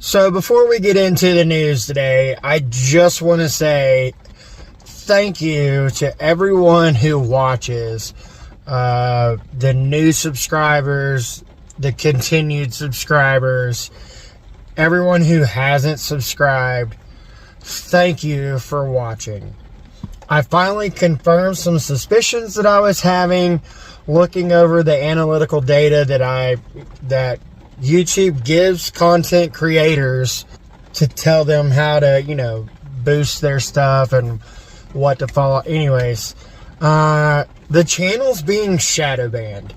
So before we get into the news today, I just want to say thank you to everyone who watches, the new subscribers, the continued subscribers, everyone who hasn't subscribed. Thank you for watching. I finally confirmed some suspicions that I was having looking over the analytical data that YouTube gives content creators to tell them how to, boost their stuff and what to follow. Anyways, the channel's being shadow banned.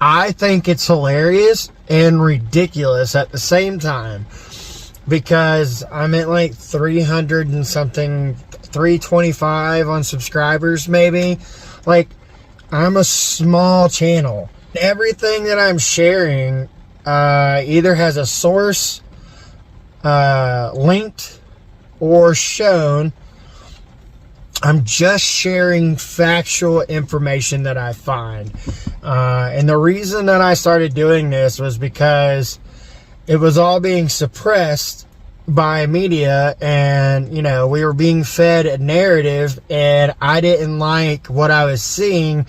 I think it's hilarious and ridiculous at the same time, because I'm at like 300 and something, 325 on subscribers maybe. Like, I'm a small channel. Everything that I'm sharing either has a source linked or shown. I'm just sharing factual information that I find. And the reason that I started doing this was because it was all being suppressed by media, and, we were being fed a narrative, and I didn't like what I was seeing.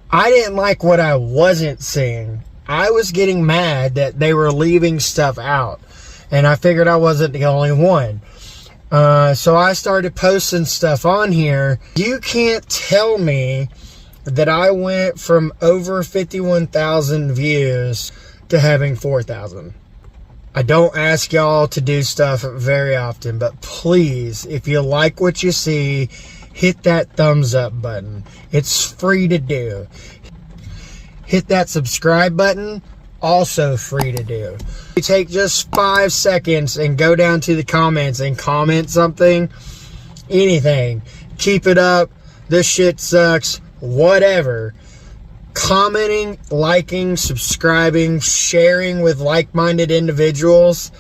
I didn't like what I wasn't seeing. I was getting mad that they were leaving stuff out, and I figured I wasn't the only one. So I started posting stuff on here. You can't tell me that I went from over 51,000 views to having 4,000. I don't ask y'all to do stuff very often, but please, if you like what you see, hit that thumbs up button. It's free to do. Hit that subscribe button, also free to do. You take just 5 seconds and go down to the comments and comment something, anything. Keep it up, this shit sucks, whatever. Commenting, liking, subscribing, sharing with like-minded individuals,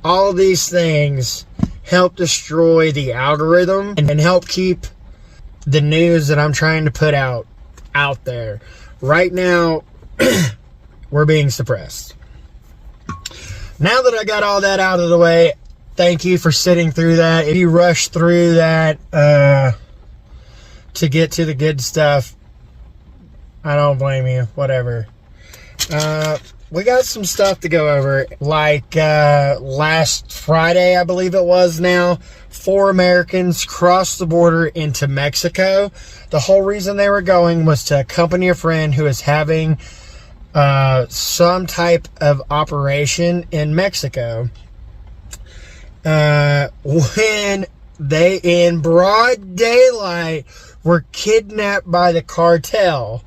all these things help destroy the algorithm and help keep the news that I'm trying to put out there. Right now, we're being suppressed. Now that I got all that out of the way, thank you for sitting through that. If you rush through that to get to the good stuff, I don't blame you. Whatever. We got some stuff to go over. Like last Friday, I believe it was now, 4 Americans crossed the border into Mexico. The whole reason they were going was to accompany a friend who is having some type of operation in Mexico. When they, in broad daylight, were kidnapped by the cartel.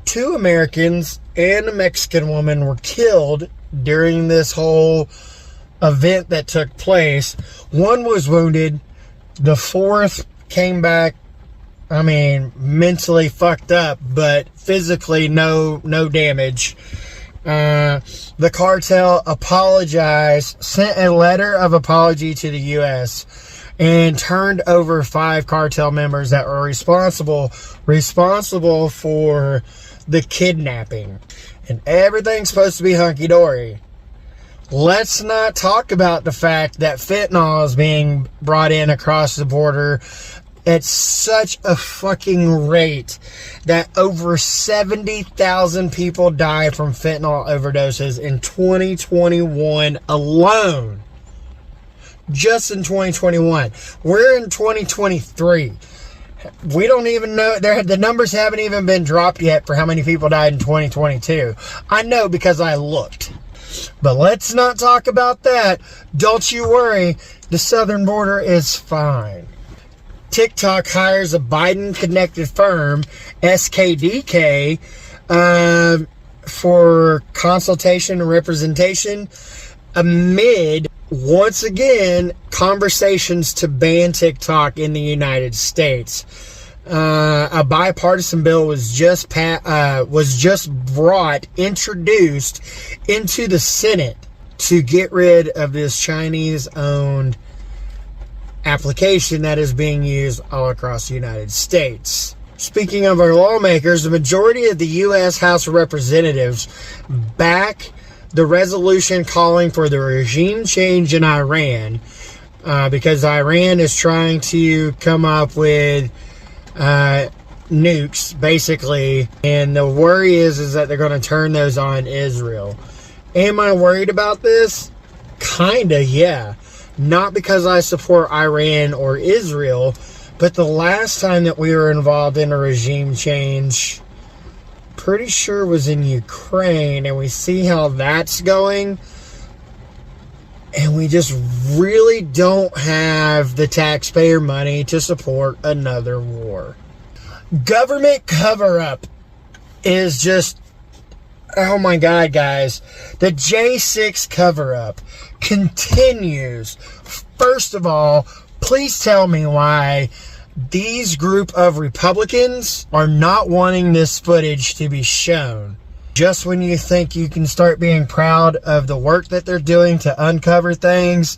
2 Americans and a Mexican woman were killed during this whole event that took place. 1 was wounded. The 4th came back, mentally fucked up, but physically no damage. The cartel apologized, sent a letter of apology to the U.S., and turned over 5 cartel members that were responsible for the kidnapping. And everything's supposed to be hunky-dory. Let's not talk about the fact that fentanyl is being brought in across the border at such a fucking rate that over 70,000 people died from fentanyl overdoses in 2021 alone. Just in 2021. We're in 2023. We don't even know. The numbers haven't even been dropped yet for how many people died in 2022. I know because I looked. But let's not talk about that. Don't you worry. The southern border is fine. TikTok hires a Biden-connected firm, SKDK, for consultation and representation amid, once again, conversations to ban TikTok in the United States. A bipartisan bill was just introduced into the Senate to get rid of this Chinese-owned application that is being used all across the United States. Speaking of our lawmakers, the majority of the U.S. House of Representatives back the resolution calling for the regime change in Iran, because Iran is trying to come up with nukes, basically, and the worry is that they're going to turn those on Israel. Am I worried about this? Kinda, yeah. Not because I support Iran or Israel, but the last time that we were involved in a regime change, pretty sure was in Ukraine, and we see how that's going, and we just really don't have the taxpayer money to support another war. Government cover-up is just, oh my God, guys. The J6 cover-up continues. First of all, please tell me why these group of Republicans are not wanting this footage to be shown. Just when you think you can start being proud of the work that they're doing to uncover things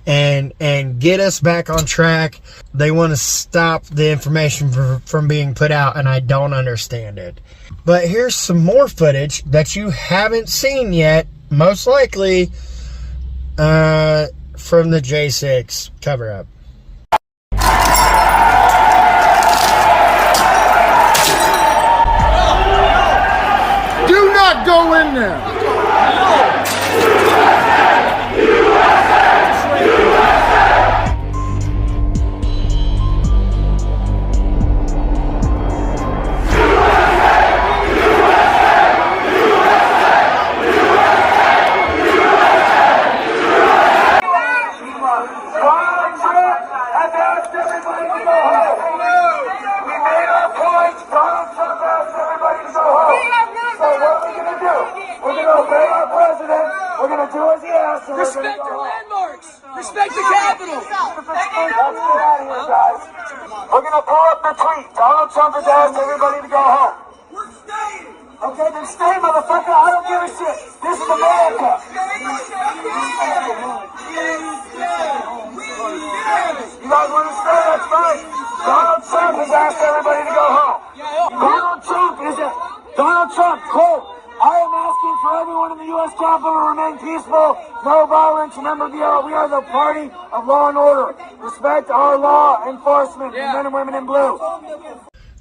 and get us back on track, they want to stop the information from being put out, and I don't understand it. But here's some more footage that you haven't seen yet, most likely, from the J6 cover-up. Do not go in there. Respect our landmarks! Respect the Capitol! We're gonna pull up the tweet. Donald Trump has asked everybody to go home. We're staying! Okay, then stay, motherfucker. I don't give a shit. This is America. You guys want to stay? That's fine. Donald Trump has asked everybody to go home. Donald Trump, quote, I am asking for everyone in the U.S. Capitol to remain peaceful, no violence. Remember, we are the party of law and order. Respect our law enforcement, men and women in blue.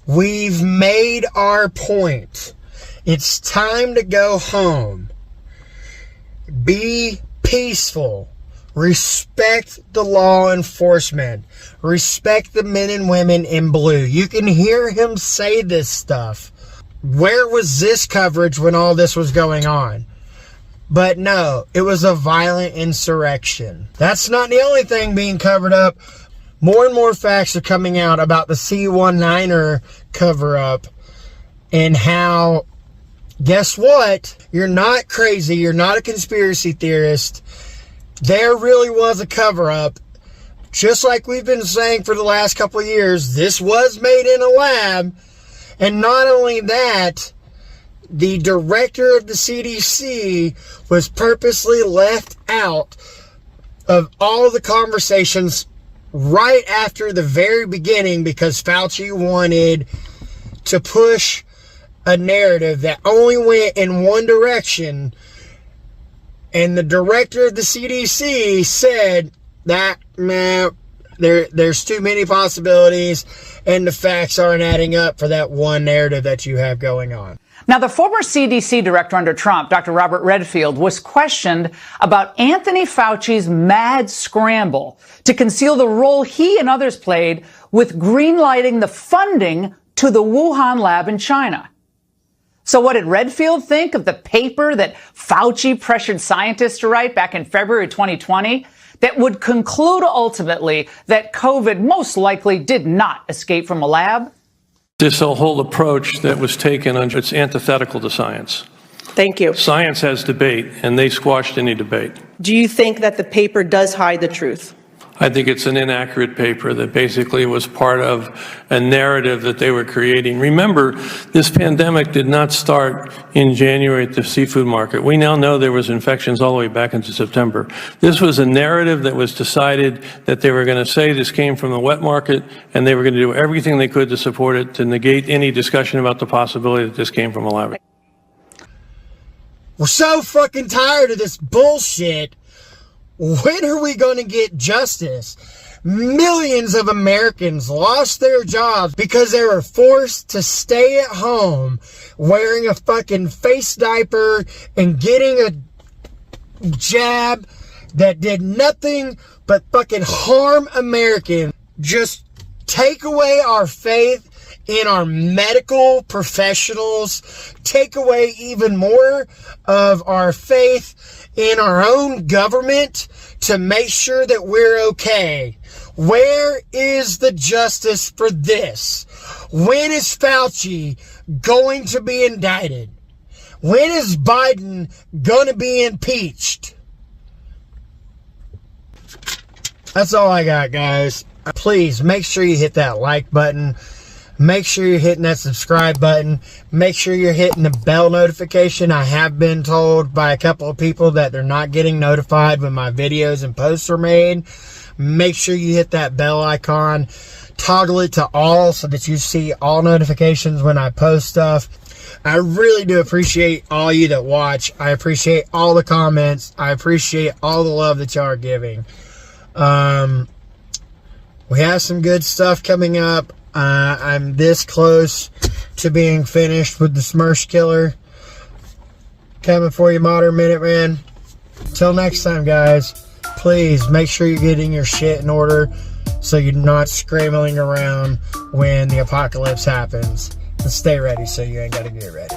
We've made our point. It's time to go home. Be peaceful. Respect the law enforcement. Respect the men and women in blue. You can hear him say this stuff. Where was this coverage when all this was going on? But no, it was a violent insurrection. That's not the only thing being covered up. More and more facts are coming out about the C19 cover up and how, guess what? You're not crazy. You're not a conspiracy theorist. There really was a cover up. Just like we've been saying for the last couple of years, this was made in a lab. And not only that, the director of the CDC was purposely left out of all the conversations right after the very beginning because Fauci wanted to push a narrative that only went in one direction. And the director of the CDC said that, man, there's too many possibilities and the facts aren't adding up for that one narrative that you have going on. Now, the former CDC director under Trump, Dr. Robert Redfield, was questioned about Anthony Fauci's mad scramble to conceal the role he and others played with greenlighting the funding to the Wuhan lab in China. So what did Redfield think of the paper that Fauci pressured scientists to write back in February 2020 that would conclude ultimately that COVID most likely did not escape from a lab? This whole approach that was taken, it's antithetical to science. Thank you. Science has debate, and they squashed any debate. Do you think that the paper does hide the truth? I think it's an inaccurate paper that basically was part of a narrative that they were creating. Remember, this pandemic did not start in January at the seafood market. We now know there was infections all the way back into September. This was a narrative that was decided that they were going to say this came from the wet market, and they were going to do everything they could to support it, to negate any discussion about the possibility that this came from a lab. We're so fucking tired of this bullshit. When are we going to get justice? Millions of Americans lost their jobs because they were forced to stay at home wearing a fucking face diaper and getting a jab that did nothing but fucking harm Americans. Just take away our faith in our medical professionals, take away even more of our faith in our own government to make sure that we're okay. Where is the justice for this? When is Fauci going to be indicted? When is Biden going to be impeached? That's all I got, guys. Please make sure you hit that like button. Make sure you're hitting that subscribe button. Make sure you're hitting the bell notification. I have been told by a couple of people that they're not getting notified when my videos and posts are made. Make sure you hit that bell icon. Toggle it to all so that you see all notifications when I post stuff. I really do appreciate all you that watch. I appreciate all the comments. I appreciate all the love that y'all are giving. We have some good stuff coming up. I'm this close to being finished with the Smersh Killer. Coming for you, Modern Minuteman. Till next time, guys, please make sure you're getting your shit in order so you're not scrambling around when the apocalypse happens. And stay ready so you ain't got to get ready.